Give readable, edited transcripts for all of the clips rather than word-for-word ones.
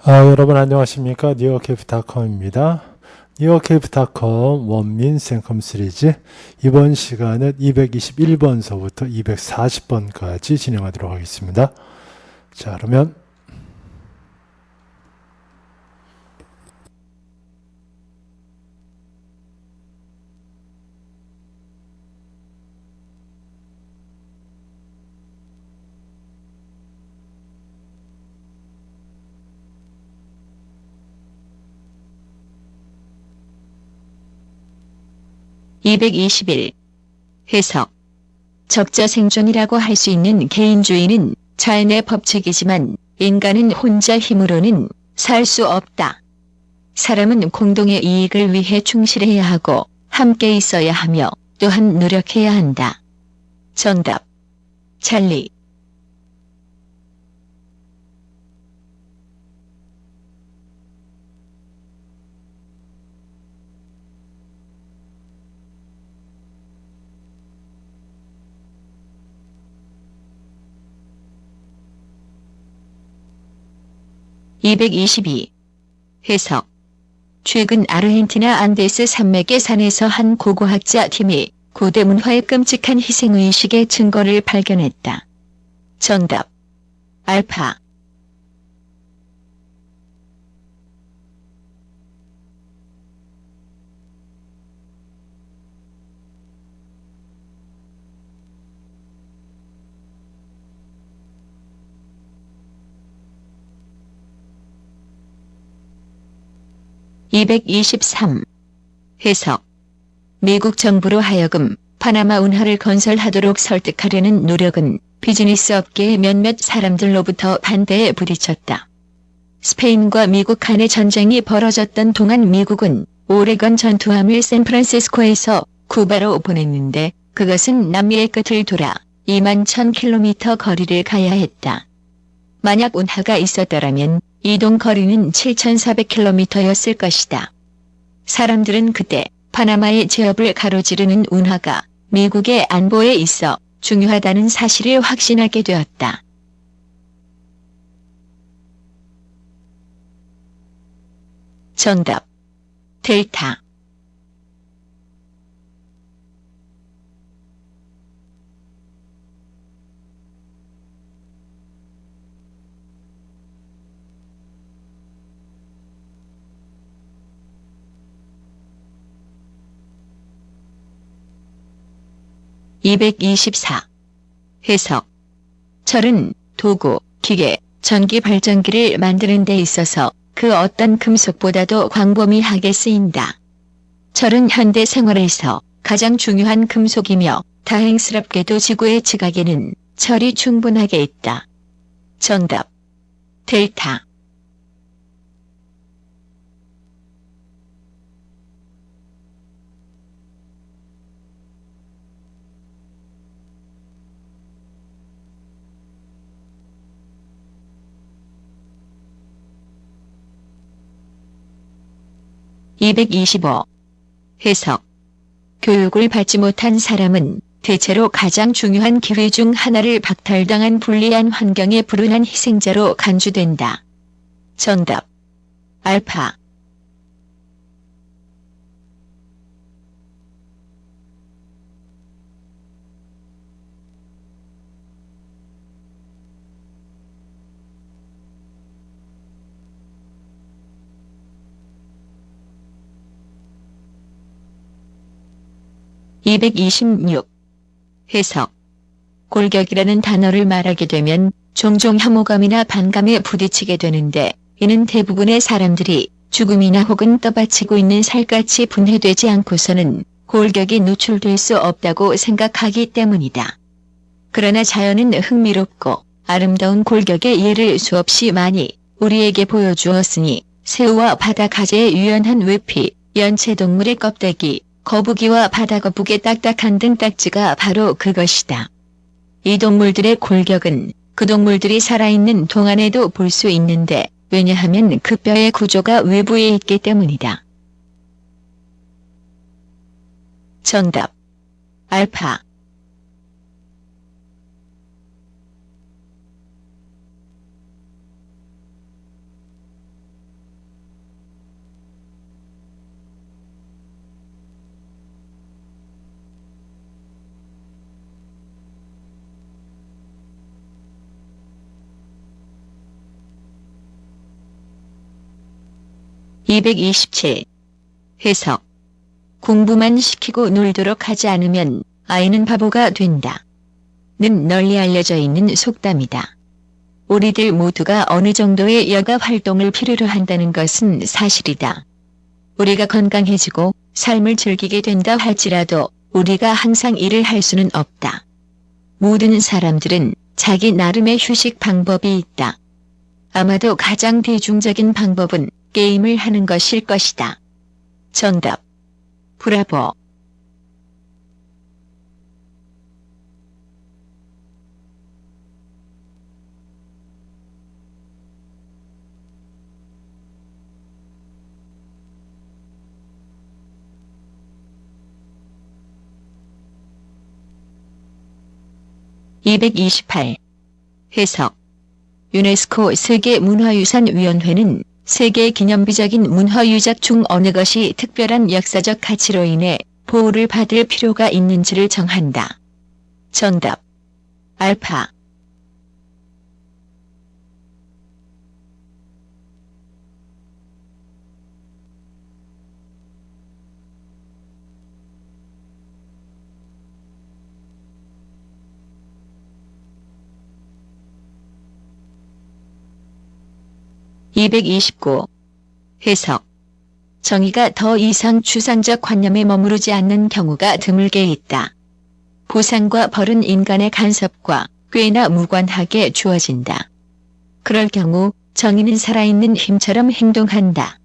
여러분 안녕하십니까? 뉴욕케이프닷컴입니다. 뉴욕케이프닷컴 원민 생컴 시리즈 이번 시간은 221번서부터 240번까지 진행하도록 하겠습니다. 자, 그러면 221. 해석. 적자생존이라고 할 수 있는 개인주의는 자연의 법칙이지만 인간은 혼자 힘으로는 살 수 없다. 사람은 공동의 이익을 위해 충실해야 하고 함께 있어야 하며 또한 노력해야 한다. 정답. 찰리. 222. 해석. 최근 아르헨티나 안데스 산맥의 산에서 한 고고학자 팀이 고대 문화의 끔찍한 희생의식의 증거를 발견했다. 정답. 알파. 223. 해석. 미국 정부로 하여금 파나마 운하를 건설하도록 설득하려는 노력은 비즈니스 업계의 몇몇 사람들로부터 반대에 부딪혔다. 스페인과 미국 간의 전쟁이 벌어졌던 동안 미국은 오레건 전투함을 샌프란시스코에서 쿠바로 보냈는데 그것은 남미의 끝을 돌아 21,000km 거리를 가야 했다. 만약 운하가 있었더라면 이동 거리는 7,400km였을 것이다. 사람들은 그때 파나마의 제업을 가로지르는 운하가 미국의 안보에 있어 중요하다는 사실을 확신하게 되었다. 정답. 델타. 224. 해석. 철은 도구, 기계, 전기 발전기를 만드는 데 있어서 그 어떤 금속보다도 광범위하게 쓰인다. 철은 현대 생활에서 가장 중요한 금속이며 다행스럽게도 지구의 지각에는 철이 충분하게 있다. 정답. 델타. 225. 해석. 교육을 받지 못한 사람은 대체로 가장 중요한 기회 중 하나를 박탈당한 불리한 환경에 불운한 희생자로 간주된다. 정답. 알파. 226. 해석. 골격이라는 단어를 말하게 되면 종종 혐오감이나 반감에 부딪히게 되는데 이는 대부분의 사람들이 죽음이나 혹은 떠받치고 있는 살갗이 분해되지 않고서는 골격이 노출될 수 없다고 생각하기 때문이다. 그러나 자연은 흥미롭고 아름다운 골격의 예를 수없이 많이 우리에게 보여주었으니 새우와 바다가재의 유연한 외피, 연체동물의 껍데기, 거북이와 바다거북의 딱딱한 등딱지가 바로 그것이다. 이 동물들의 골격은 그 동물들이 살아있는 동안에도 볼 수 있는데 왜냐하면 그 뼈의 구조가 외부에 있기 때문이다. 정답. 알파. 227. 해석. 공부만 시키고 놀도록 하지 않으면 아이는 바보가 된다. 는 널리 알려져 있는 속담이다. 우리들 모두가 어느 정도의 여가 활동을 필요로 한다는 것은 사실이다. 우리가 건강해지고 삶을 즐기게 된다 할지라도 우리가 항상 일을 할 수는 없다. 모든 사람들은 자기 나름의 휴식 방법이 있다. 아마도 가장 대중적인 방법은 게임을 하는 것일 것이다. 정답. 브라보. (228) 해석. 유네스코 세계문화유산위원회는 세계 기념비적인 문화유적 중 어느 것이 특별한 역사적 가치로 인해 보호를 받을 필요가 있는지를 정한다. 정답. 알파. (229) 해석. 정의가 더 이상 추상적 관념에 머무르지 않는 경우가 드물게 있다. 보상과 벌은 인간의 간섭과 꽤나 무관하게 주어진다. 그럴 경우 정의는 살아있는 힘처럼 행동한다.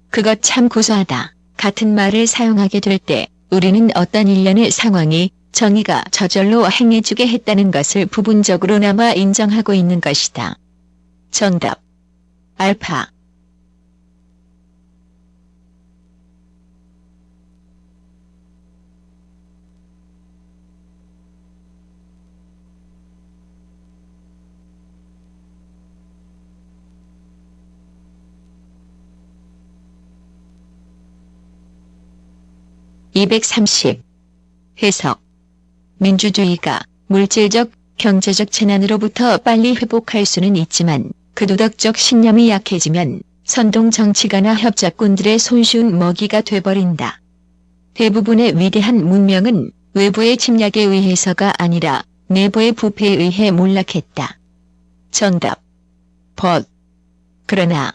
그것 참 고소하다. 같은 말을 사용하게 될 때 우리는 어떤 일련의 상황이 정의가 저절로 행해주게 했다는 것을 부분적으로나마 인정하고 있는 것이다. 정답. 알파. (230) 해석. 민주주의가 물질적, 경제적 재난으로부터 빨리 회복할 수는 있지만 그 도덕적 신념이 약해지면 선동 정치가나 협작꾼들의 손쉬운 먹이가 돼버린다. 대부분의 위대한 문명은 외부의 침략에 의해서가 아니라 내부의 부패에 의해 몰락했다. 정답. 벗. 그러나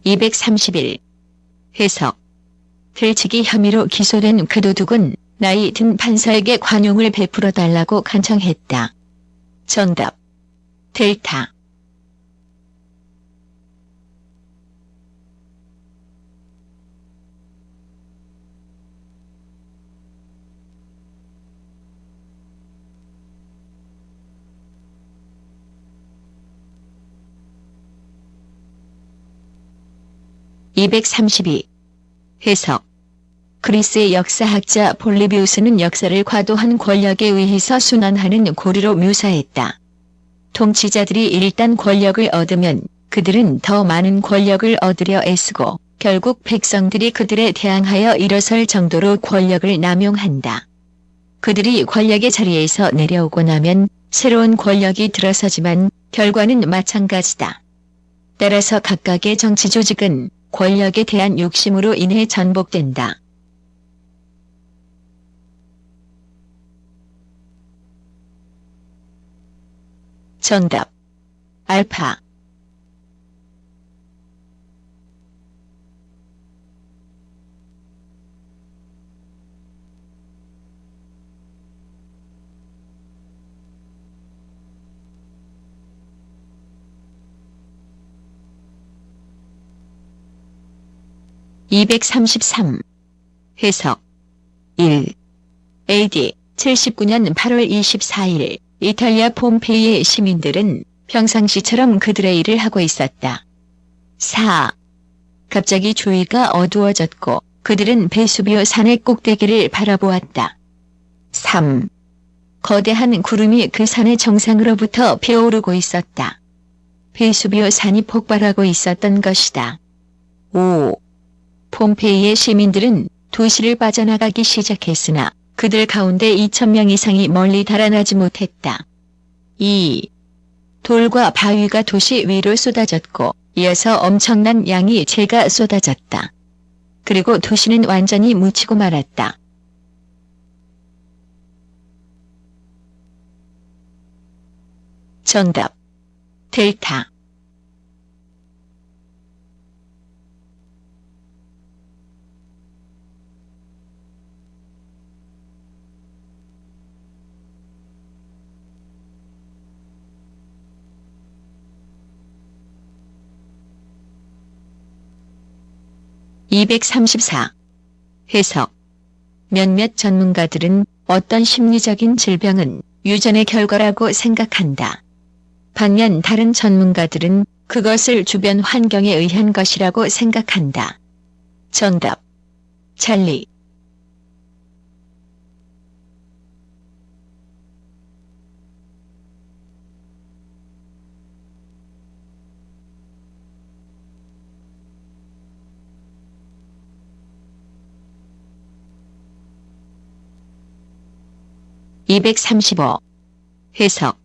(231) 해석. 들치기 혐의로 기소된 그 도둑은 나이 든 판사에게 관용을 베풀어 달라고 간청했다. 정답. 델타. (232) 해석. 그리스의 역사학자 볼리비우스는 역사를 과도한 권력에 의해서 순환하는 고리로 묘사했다. 통치자들이 일단 권력을 얻으면 그들은 더 많은 권력을 얻으려 애쓰고 결국 백성들이 그들에 대항하여 일어설 정도로 권력을 남용한다. 그들이 권력의 자리에서 내려오고 나면 새로운 권력이 들어서지만 결과는 마찬가지다. 따라서 각각의 정치 조직은 권력에 대한 욕심으로 인해 전복된다. 정답. 알파. (233) 해석. 1. AD 79년 8월 24일 이탈리아 폼페이의 시민들은 평상시처럼 그들의 일을 하고 있었다. 4. 갑자기 주위가 어두워졌고 그들은 베수비오 산의 꼭대기를 바라보았다. 3. 거대한 구름이 그 산의 정상으로부터 피어오르고 있었다. 베수비오 산이 폭발하고 있었던 것이다. 5. 폼페이의 시민들은 도시를 빠져나가기 시작했으나 그들 가운데 2,000명 이상이 멀리 달아나지 못했다. 2. 돌과 바위가 도시 위로 쏟아졌고 이어서 엄청난 양의 재가 쏟아졌다. 그리고 도시는 완전히 묻히고 말았다. 정답. 델타. (234) 해석. 몇몇 전문가들은 어떤 심리적인 질병은 유전의 결과라고 생각한다. 반면 다른 전문가들은 그것을 주변 환경에 의한 것이라고 생각한다. 정답. 찰리. (235) 해석.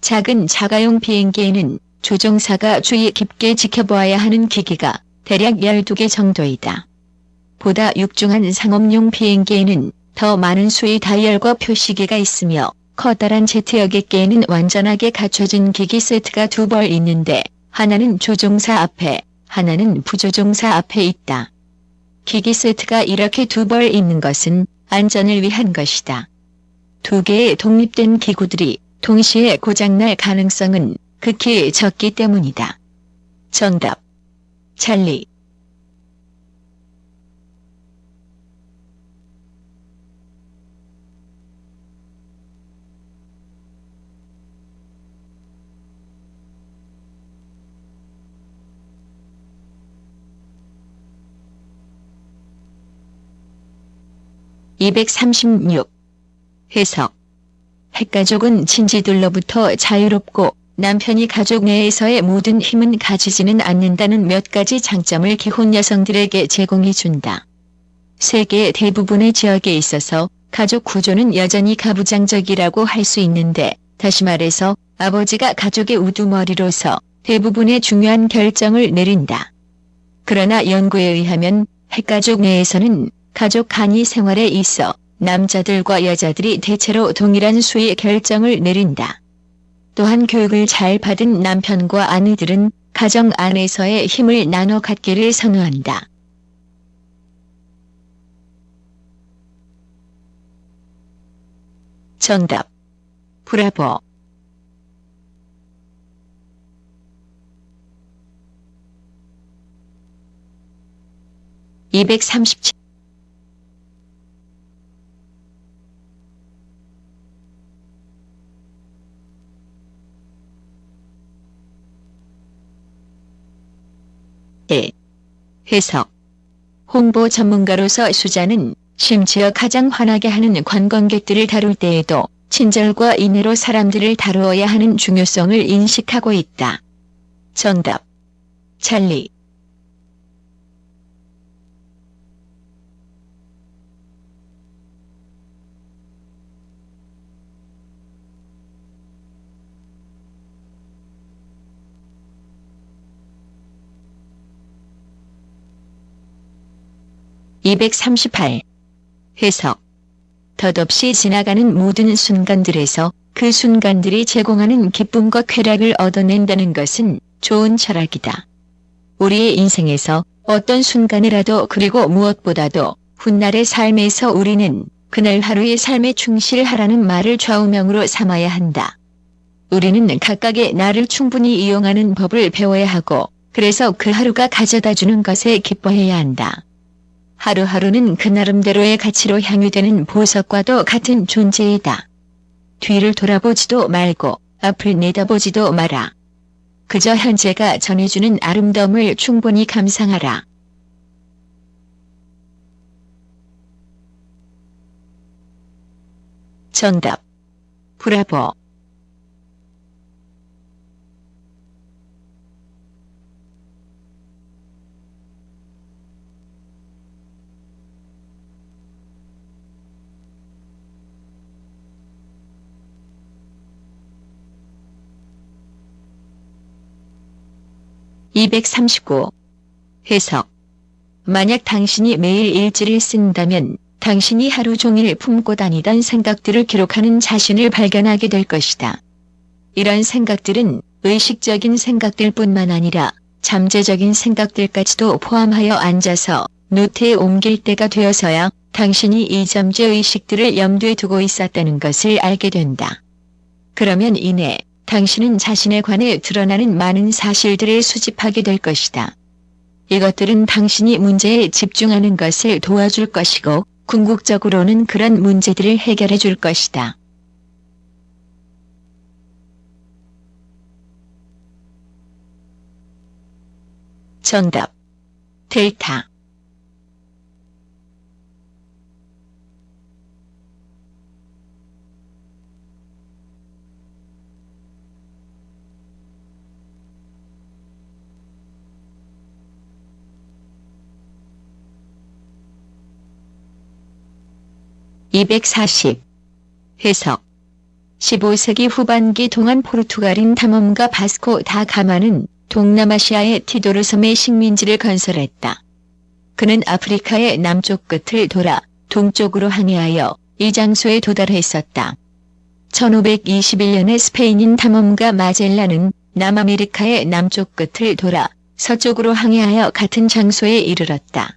작은 자가용 비행기에는 조종사가 주의 깊게 지켜보아야 하는 기기가 대략 12개 정도이다. 보다 육중한 상업용 비행기에는 더 많은 수의 다이얼과 표시기가 있으며 커다란 제트 여객기에는 완전하게 갖춰진 기기 세트가 2벌 있는데 하나는 조종사 앞에, 하나는 부조종사 앞에 있다. 기기 세트가 이렇게 2벌 있는 것은 안전을 위한 것이다. 2개의 독립된 기구들이 동시에 고장날 가능성은 극히 적기 때문이다. 정답. 찰리. (236) 해석. 핵가족은 친지들로부터 자유롭고 남편이 가족 내에서의 모든 힘은 가지지는 않는다는 몇 가지 장점을 기혼 여성들에게 제공해 준다. 세계 대부분의 지역에 있어서 가족 구조는 여전히 가부장적이라고 할 수 있는데, 다시 말해서 아버지가 가족의 우두머리로서 대부분의 중요한 결정을 내린다. 그러나 연구에 의하면 핵가족 내에서는 가족 간이 생활에 있어 남자들과 여자들이 대체로 동일한 수의 결정을 내린다. 또한 교육을 잘 받은 남편과 아내들은 가정 안에서의 힘을 나눠 갖기를 선호한다. 정답. 브라보. (237) 해석. 홍보 전문가로서 수자는 심지어 가장 화나게 하는 관광객들을 다룰 때에도 친절과 인애로 사람들을 다루어야 하는 중요성을 인식하고 있다. 정답. 찰리. (238) 해석. 덧없이 지나가는 모든 순간들에서 그 순간들이 제공하는 기쁨과 쾌락을 얻어낸다는 것은 좋은 철학이다. 우리의 인생에서 어떤 순간이라도, 그리고 무엇보다도 훗날의 삶에서 우리는 그날 하루의 삶에 충실하라는 말을 좌우명으로 삼아야 한다. 우리는 각각의 날을 충분히 이용하는 법을 배워야 하고, 그래서 그 하루가 가져다주는 것에 기뻐해야 한다. 하루하루는 그 나름대로의 가치로 향유되는 보석과도 같은 존재이다. 뒤를 돌아보지도 말고 앞을 내다보지도 마라. 그저 현재가 전해주는 아름다움을 충분히 감상하라. 정답. 브라보. 239. 해석. 만약 당신이 매일 일지를 쓴다면 당신이 하루 종일 품고 다니던 생각들을 기록하는 자신을 발견하게 될 것이다. 이런 생각들은 의식적인 생각들뿐만 아니라 잠재적인 생각들까지도 포함하여 앉아서 노트에 옮길 때가 되어서야 당신이 이 잠재의식들을 염두에 두고 있었다는 것을 알게 된다. 그러면 이내 당신은 자신에 관해 드러나는 많은 사실들을 수집하게 될 것이다. 이것들은 당신이 문제에 집중하는 것을 도와줄 것이고 궁극적으로는 그런 문제들을 해결해 줄 것이다. 정답. 델타. (240) 해석. 15세기 후반기 동안 포르투갈인 탐험가 바스코 다 가마는 동남아시아의 티도르 섬에 식민지를 건설했다. 그는 아프리카의 남쪽 끝을 돌아 동쪽으로 항해하여 이 장소에 도달했었다. 1521년에 스페인인 탐험가 마젤란은 남아메리카의 남쪽 끝을 돌아 서쪽으로 항해하여 같은 장소에 이르렀다.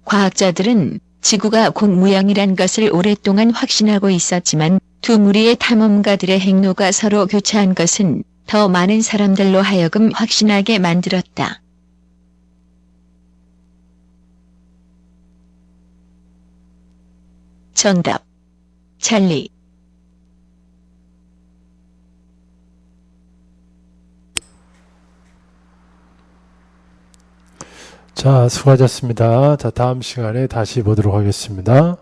과학자들은 지구가 공 모양이란 것을 오랫동안 확신하고 있었지만 두 무리의 탐험가들의 행로가 서로 교차한 것은 더 많은 사람들로 하여금 확신하게 만들었다. 정답. 찰리. 자, 수고하셨습니다. 자, 다음 시간에 다시 보도록 하겠습니다.